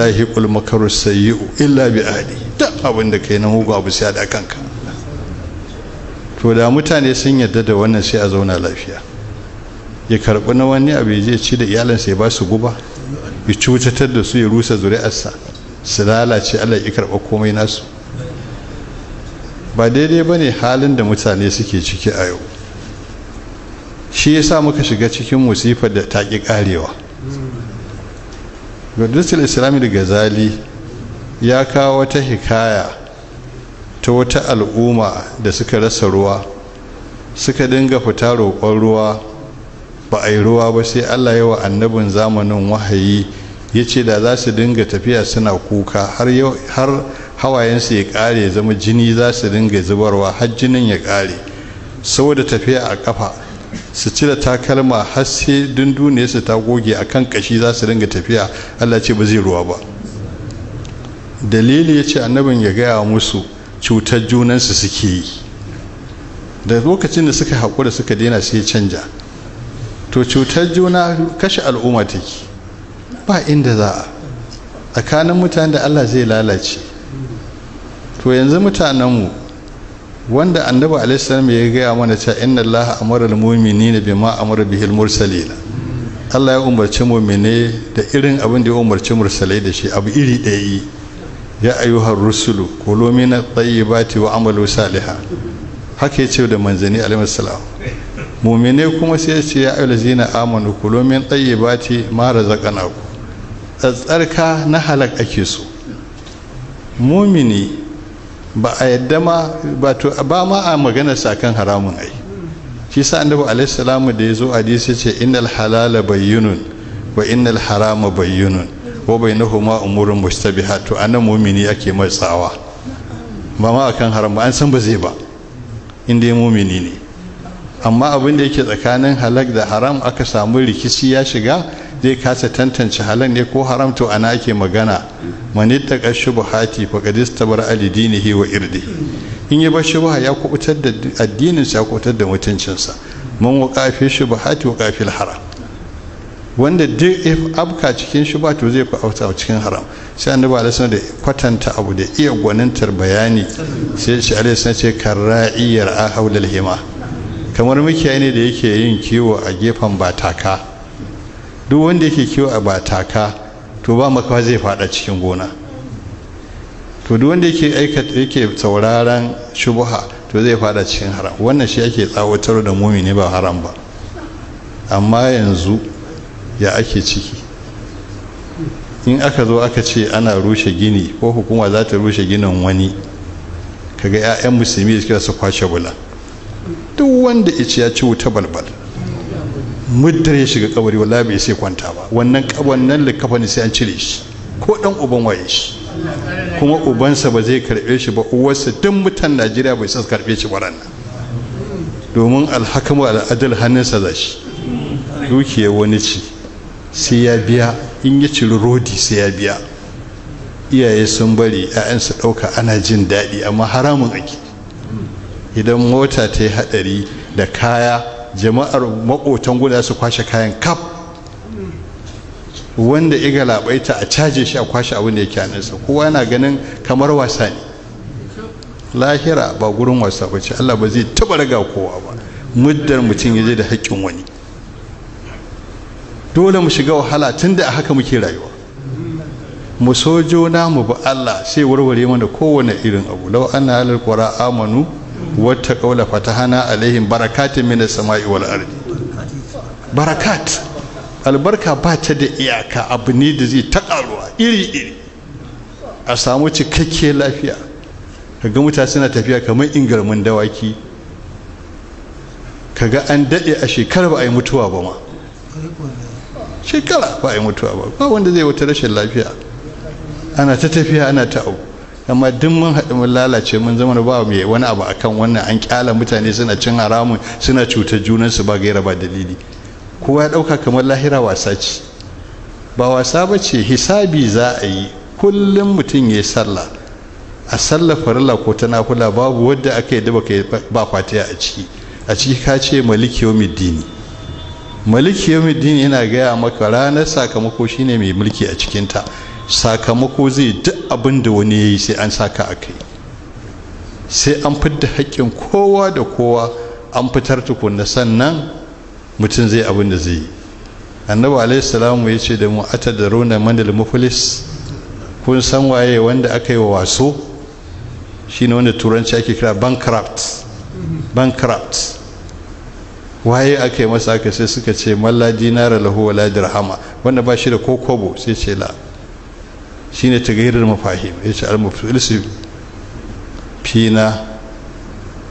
lahiqul makaru sayyi'u illa bi ahli, duk abin da kai na mugu abu sai da kanka. To da mutane sun yarda da wannan sai a zauna lafiya. Ya karɓi na wani abu ya je ci da iyalansa ya ba su guba, ya cutatar da su, ya rusa zuri'arsa su lalace, Allah ya karɓa komai nasu. Ba daidai ba ne halin da mutane suke ciki a yau. Shi ya sa muka shiga cikin musifar da ta ƙi ƙarewa. Gudusul Islami da Gazali ya kawo wata hikaya ta wata al'umma da suka rasa ruwa, suka dinga fita roƙon ruwa, ba a yi ruwa ba, sai Allah ya wa annabin zamanin wahayi ya ce da za su dinga tafiya suna kuka har hawayensu ya ƙare, zama jini za su dinga zubarwa har jinin ya ƙare saboda tafiya a ƙafa, su cire takalma har sai dundune su ta goge a kan ƙashi za su dinga tafiya. Allah ce ba zai ruwa ba. Dalili ya ce annabin ya gaya musu cutar junansu suke yi, da lokacin da suka haƙura suka daina sai canja. To cutar juna kashe al'umma take, ba inda za a tsakanin mutane da Allah zai lalace. To yanzu mutanenmu wanda annabi alaihissalam ya gaya mana cewa inna allaha amara almu'minina bima amara bihil mursalin, Allah ya umarci mu'mine da irin abin da ya umarci mursalai da shi, abu iri ɗaya yi. Ya ayyuhar rusulu kulu min at-tayyibati wa amalu salihan, haka yace da manzani alaihissalam. Mu'mine kuma sai ya ce ya ayyuhallazina amanu kulu min tayyibati ma razaqnakum, tsarka na halak ake so. Mu'mini ba a yadda ma ba ma a magana sakan haramun ai. Shi sa annabi alaihi salamu da yazo hadisi ce innal halala bayyinun wa innal harama bayyinun wa bainahuma umurun mushtabihat. To anan mu'mini ake matsawa, ba ma akan haram ba, an san ba zai ba inda ya mu'mini ne. Amma abin da yake tsakanin halak da haram aka samu rikici ya shiga, zai kasa tantance halal ne ko haram, to ana ake magana man ittaqa shubuhati faqad istabara ali dinihi wa irdihi. In ya bar shubha ya kubutar da addinin sa, ya kubutar da mutuncin sa. Man waqa fi shubuhati waqa fil haram, wanda duk abka cikin shubha to zai auta cikin haram. Sai annabi alaihi da kwatanta abu da iya gwanintar bayani, sai shi alaihi ce karra'iyar ahawlal hima, kamar mukiyayi ne da yake yin kiwo a gefen bataka. Duk wanda yake kiwo a bataka to ba makawa zai fada cikin gona. To duk wanda yake sauraron shubha to zai fada cikin haram. Wannan shi ake tsawatar da mumini, ba haram ba. Amma yanzu ya ake ciki, in aka zo aka ce ana rushe gini ko hukuma za ta rushe ginin wani, kaga 'ya'yan musulmi suka su kwashe bula. Duk wanda ya ci wuta balbal, muddar ya shiga kabari wallahi bai sai kwanta ba. Wannan likafani sai an cire shi, ko dan uban waye shi, kuma ubansa ba zai karbe shi ba, uwarsa duk mutan Najeriya bai san karbe shi ba ranan, domin alhakamu al'adal hannunsa za shi. Dukiyar wani ci sai ya biya, in ya ciri rodi sai ya biya. Iyaye sun bari 'ya'yansu ɗauka ana jin daɗi, amma haramun ake. Idan mota ta yi haɗari da kaya, jama'ar makotan guda su kwashe kayan kaf, wanda iga labaita a caje shi a kwashe abin da yake hannunsa. Kowa yana ganin kamar wasa ne. Lahira ba gurin wasa ba ce, Allah ba zai taɓa raga kowa ba muddar mutum ya je da haƙƙin wani. Dole mu shiga wahala tun da a haka muke rayuwa. Mu so juna mu bi Allah, sai warware mana kowane irin abu. Lau anna ahlul qura amanu wata kaula fatahana alaihim barakatin minas sama'i wal ardi. Barakat, albarka ba ta da iyaka, abu ne da zai ta karuwa iri a samu cikakke lafiya. Kaga mutane suna tafiya kamar ingarmin dawaki, kaga an dade a shekara ba a yi mutuwa ba ma. Shekara ba a yi mutuwa ba wanda zai wata rashin lafiya. Ana ta tafiya ana ta abu, amma duk mun haɗu mun lalace, mun zama ba mai wani abu akan wannan. An kyala mutane suna cin haramun, suna cutar junansu ba gaira ba dalili. Kowa ya ɗauka kamar lahira wasa ce, ba wasa ba ce. Hisabi za a yi kullum. Mutum ya yi sallah, a sallah farilla ko ta nafila, babu wadda aka yi da ba fatiha a ciki ka ce maliki yawmiddini. Maliki yawmiddini yana gaya maka ranar sakamako shine mai mulki a cikinta. sakamako zai duk abin da wani ya yi sai an saka a kai, sai an fidda haƙƙin kowa da kowa an fitar tukunna sannan mutum zai abin da zai yi. Annabi alaihi salamu ya ce da mu atadaruna manal muflis, kun san waye wanda aka yi wa waso? Shine wanda turanci ake kira bankrupt. Waye aka yi masa aka? Sai suka ce malla dinara lahu wala dirhama, wanda ba shi da ko kobo. Sai ce la, shine tagayyurul mafahim. Yace al muflis fina,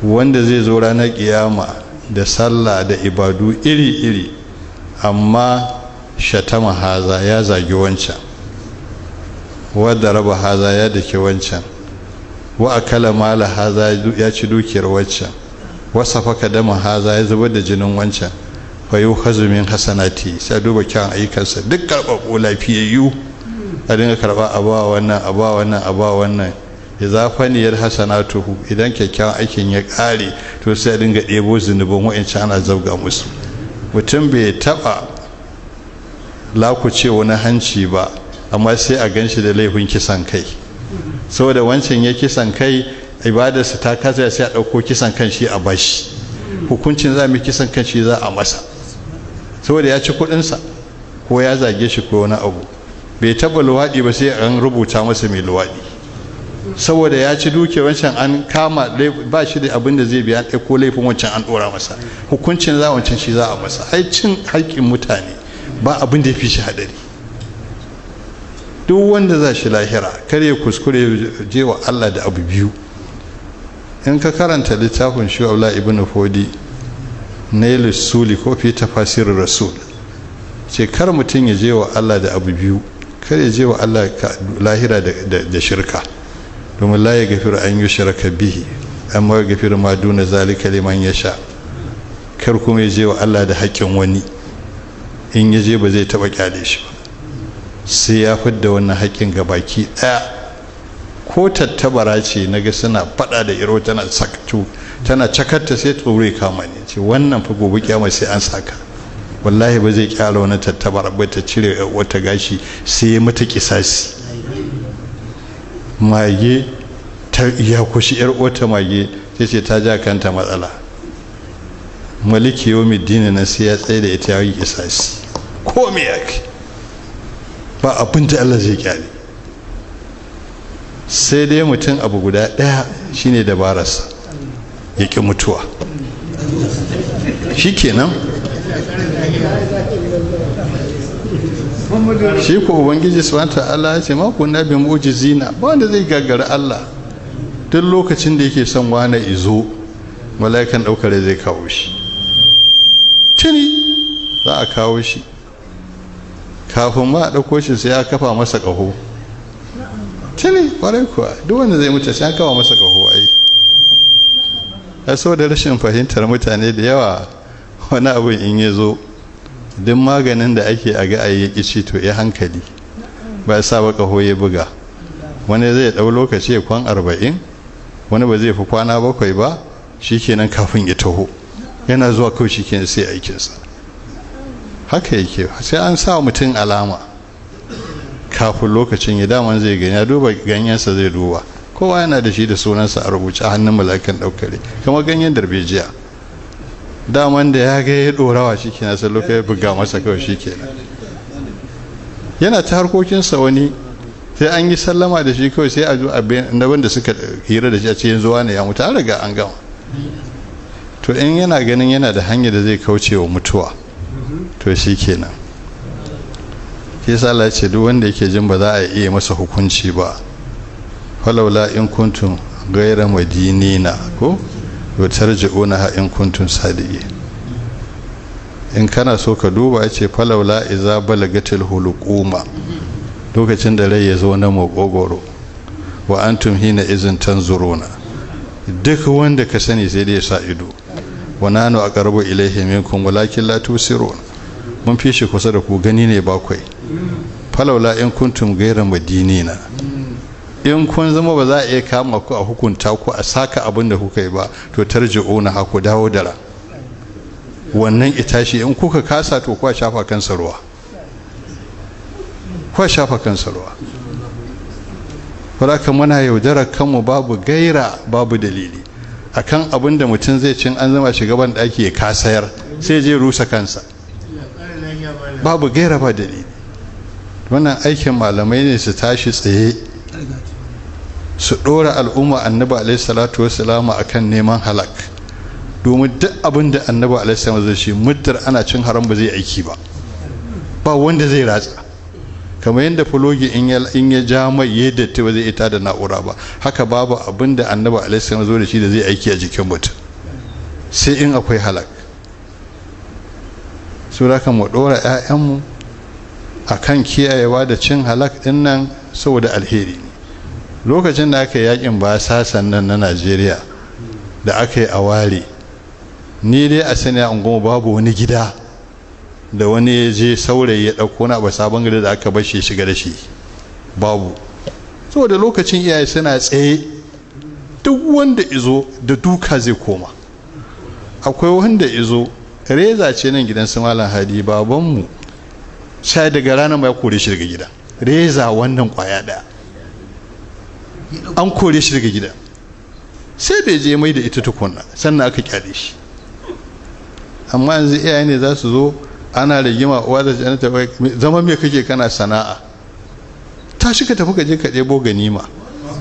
wanda zai zo ranar kiyama da sallah da ibadu iri-iri, amma shatama haza, ya zagi wancan, wadda raba haza, ya dake wancan, wa akala mala haza, ya ci dukiyar wancan, wasa faka dama haza, ya zubar da jinin wancan, fayu hazumin hasanati, sai duba kyan ayyukansa duk karɓaɓɓu lafiyayyu, a dinga karɓa a ba wannan a ba wannan a ba wannan. Idza faniyar hasanatuhu, idan kyakkyawan aikin ya ƙare to sai a dinga ɗebo zunubin wa'ancan ana zabga musu. Mutum bai taɓa lakuce wani hanci ba, amma sai a gan shi da laifin kisan kai, saboda wancan ya kisan kai ibadarsa ta kasa, sai a ɗauko kisan kan shi a bashi, hukuncin za mu kisan kan shi za a masa, saboda ya ci kuɗinsa ko ya zage shi ko wani abu. Bai taɓa luwaɗi ba, sai an rubuta masa mai luwaɗi, saboda ya ci duke wancan an kama, ba shi da abin da zai biya ko laifin wancan an ɗora masa, hukuncin za wancan shi za a masa. Ai cin haƙƙin mutane ba abin da ya fi shi haɗari. Duk wanda za shi lahira kar ya kuskure je wa Allah da abu biyu. In ka karanta littafin shi Abdullah ibn Fodi Nail Suli ko fi tafasirin Rasul, ce kar mutum ya je wa Allah da abu biyu, kar ya je wa Allah lahira da shirka, domin la ya gafiru an yi shirka bihi, amma ya gafiru ma duna zalika liman ya sha. Kar kuma ya je wa Allah da haƙƙin wani, in ya je ba zai taɓa kyale shi ba, sai ya fidda wannan haƙƙin gabaki ɗaya. Ko tattabara ce na ga suna faɗa da iro tana sakatu, tana cakarta, sai tsoro kama ne, ce wannan fa gobe kiyama sai an saka. Wallahi ba zai kyala wani tattabara ba ta cire wata gashi, sai ya mata kisasi. Mage ta iya kushi yar wata mage, sai ce ta ja kanta matsala, maliki yawmiddin na sai ya tsaye da ita, ya yi kisasi ko me yake, ba abin da Allah zai kyale. Sai dai mutum abu guda ɗaya shine dabararsa, ya ƙi mutuwa, shi kenan. Shi ko ubangiji subhanahu ta'ala ya ce ma kunna bi mu'jizina, ba wanda zai gagara Allah. Duk lokacin da yake son wani izo, mala'ikan daukar zai kawo shi, tuni za a kawo shi. Kafin ma a dauko shi sai ya kafa masa kaho, tuni kwarai kuwa, duk wanda zai mutu sai ya kafa masa kaho. Ai a so da rashin fahimtar mutane da yawa, wani abu in ya zo, duk maganin da ake a ga ayi kici to ya hankali, ba ya sa ba kaho ya buga. Wani zai dau lokaci ya kwan 40, wani ba zai fi kwana 7 ba, shikenan kafin ya taho, yana zuwa kawai shikenan sai aikinsa. Haka yake, sai an sa mutum alama kafin lokacin ya daman zai gani, ya duba ganyensa zai duba, kowa yana da shi da sunansa a rubuce a hannun mala'ikan daukare, kamar ganyen darbejiya. Daman da ya ga ya dorawa shi kenan, sai lokacin ya buga masa kawai shi kenan, yana ta harkokinsa. Wani sai an yi sallama da shi kawai sai a zo abin da suka hira da shi a ce yanzu wani ya mutu, an riga an gama. To in yana ganin yana da hanyar da zai kauce wa mutuwa, to shi kenan. Shi yasa Allah ya ce duk wanda yake jin ba za a iya masa hukunci ba, falawla in kuntum ghayra madinina ko tarji'una in kuntum sadiqin. In kana so ka duba, yace falawla iza balagatil hulquma, lokacin da rai ya zo na makogoro, wa antum hina izin tanzuruna, duk wanda ka sani sai dai ya sa ido. wa nanu aqrabu ilayhi minkum walakin la tusirun, mun fi shi kusa da ku, gani ne bakwai. falawla in kuntum ghayra madinina, in kun zama ba za a iya kama ku a hukunta ku a saka abin da kuka yi ba, to tarji'una haku dawo dara. Wannan itashi in kuka kasa to kwa shafa kansa ruwa, kwa shafa kansa ruwa. haka muna yaudarar kanmu babu gaira babu dalili akan abin da mutum zai cin an zama shugaban ɗaki ya kasayar sai je rusa kansa babu gaira ba dalili. Wannan aikin malamai ne su tashi tsaye su ɗora al'umma annabi alaihi salatu wassalamu akan neman halak, domin duk abin da annabi alaihi salatu zai shi muddar ana cin haram ba zai aiki ba wanda zai ratsa. Kamar yadda fulogi in ya ja mai ya datti ba zai ita da na'ura ba, haka babu abin da annabi alaihi salatu zo da shi da zai aiki a jikin mutum sai in akwai halak. su raka mu ɗora 'ya'yanmu a kan kiyayewa da cin halak ɗin nan saboda alheri ne. Lokacin da aka yi yakin basasan nan na Najeriya da aka yi a ware, ni dai a sani a unguwa babu wani gida da wani ya je saurayi ya ɗauko na ba sabon gida da aka bashi shiga da shi babu. saboda lokacin iyaye suna tsaye, duk wanda izo da duka zai koma. Akwai wanda izo reza ce nan gidan su Malam Hadi babanmu sai daga ranar mai kore shi daga gida, reza wannan kwaya daya an kore shi daga gida, sai da je mai da ita tukunna sannan aka kyale shi. Amma yanzu iyaye ne za su zo ana rigima, uwa da janata zama me kake kana sana'a, tashi ka tafi ka je ka ɗebo ganima,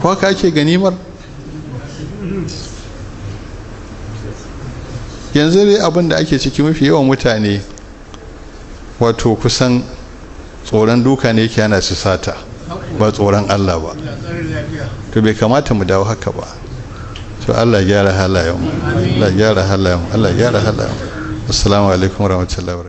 ko ka ake ganimar. Yanzu dai abin da ake ciki mafi yawan mutane wato kusan tsoron duka ne yake yana su sata, ba tsoron Allah ba. To bai kamata mu dawo haka ba. To Allah gyara halayen, Allah gyara halayen, Allah gyara halayen. Assalamu alaikum warahmatullahi wabarakatuh.